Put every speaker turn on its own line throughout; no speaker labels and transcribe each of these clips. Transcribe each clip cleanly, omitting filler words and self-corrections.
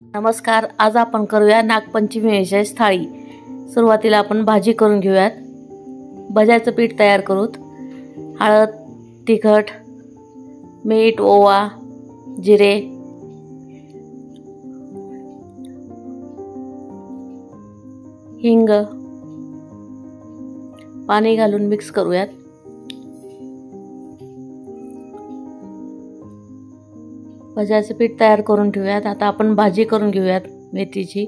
नमस्कार, आज आपण करूया नागपंचमी विशेष थाळी। सुरुवातीला आपण भाजी करून घेऊयात। भज्याचं पीठ तयार करूत। हळद, तिखट, मीठ, ओवा, जिरे, हिंग, पाणी घालून मिक्स करूयात। भज्याचं पीठ तयार करून ठेवूयात। आता आपण भाजी करून घेऊयात। मेथीची,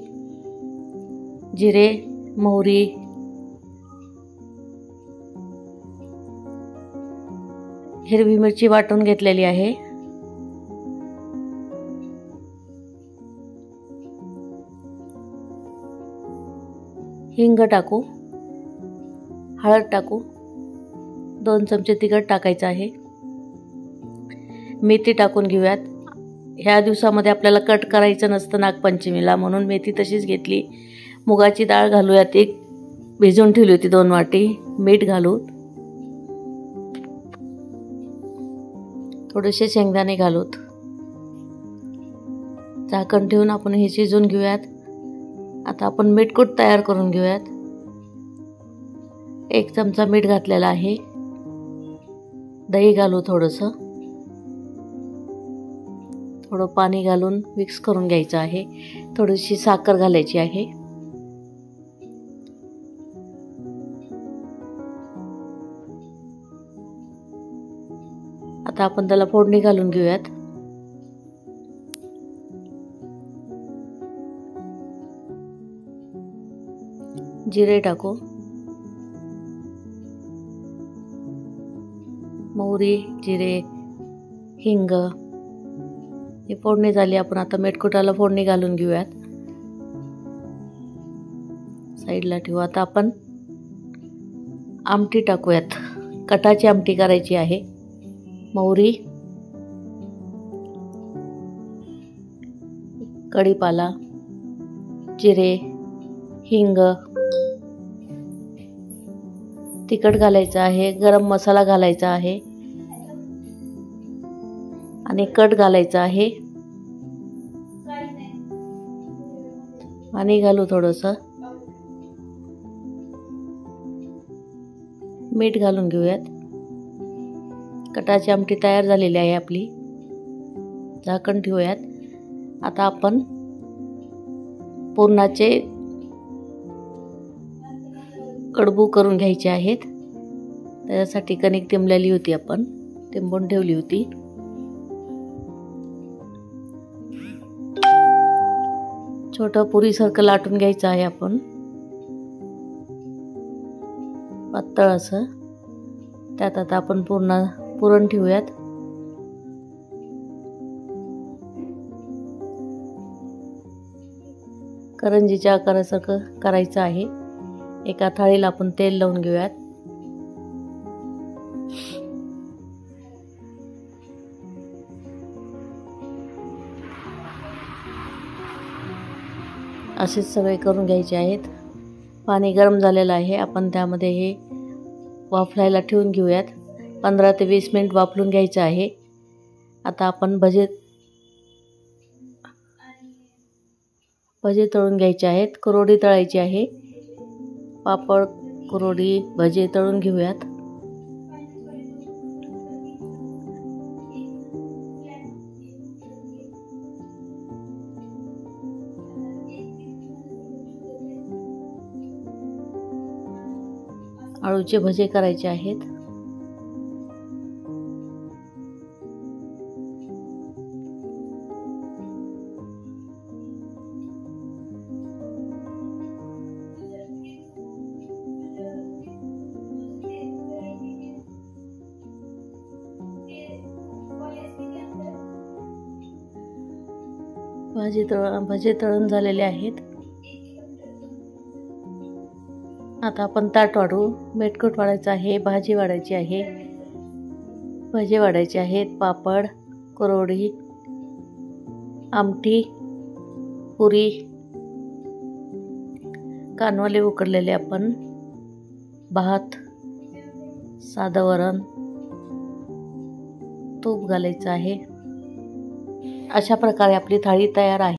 जिरे, मोहरी, हिरवी मिरची वाटून घेतलेली आहे। हिंग टाकू, हळद टाकू, 2 चमचे तिखट टाकायचं आहे। मेथी टाकून घेऊयात। ह्या दिवसामध्ये आपल्याला कट करायचं नसतं नागपंचमीला, म्हणून मेथी तशीच घेतली। मुगाची डाळ घालूयात, एक भिजवून ठेवली होती 2 वाटी। मीठ घालू, थोडेसे शेंगदाणे घालूत, झाकण ठेवून आपण हे शिजवून घेऊयात। आता आपण मीठकूट तयार करून घेऊयात। 1 चमचा मीठ घातलेला आहे। दही घालू, थोडं पाणी घालून मिक्स करून घ्यायचं आहे। थोडीशी साखर घालायची आहे। आता आपण त्याला फोडणी घालून घेऊयात। जिरे टाकू, मोहरी, जिरे, हिंग, ही फोडणी झाली। आपण आता मीठकुटाला फोडणी घालून घेऊयात। साईडला ठेवू। आता आपण आमटी टाकूयात। कटाची आमटी करायची आहे। मोहरी, कढीपाला, जिरे, हिंग, तिखट घालायचं आहे, गरम मसाला घालायचा आहे आणि कट घालायचा आहे। पाणी घालू, थोडंसं मीठ घालून घेऊयात। कटाची आमटी तयार झालेली आहे आपली। झाकण ठेवूयात। आता आपण पुरणाचे कडबू करून घ्यायचे आहेत। त्यासाठी कणिक तिंबलेली होती, आपण तिंबून ठेवली होती। छोटं पुरीसारखं लाटून घ्यायचं आहे आपण, पातळ असं। त्यात आता आपण पुरण ठेवूयात। करंजीच्या आकारासारखं करायचं आहे। एका थाळीला आपण तेल लावून घेऊयात। असेच सगळे करून घ्यायचे आहेत। पाणी गरम झालेलं आहे। आपण त्यामध्ये हे वाफलायला ठेवून घेऊयात। 15 ते 20 मिनिट वाफलून घ्यायचं आहे। आता आपण भजे तळून घ्यायचे आहेत। कुरवडी तळायची आहे। पापड, कुरवडी, भजे तळून घेऊयात। आळूचे भजे करायचे आहेत। भजे तळून झालेले आहेत। आता आपण ताट वाढू। मीठकूट वाढायचं आहे, भाजी वाढायची आहे, भजे वाढायचे आहेत, पापड, कुरवडी, आमटी, पुरी, कानवले उकडलेले आपण, भात, साधं वरण, तूप घालायचं आहे। अशा प्रकारे आपली थाळी तयार आहे।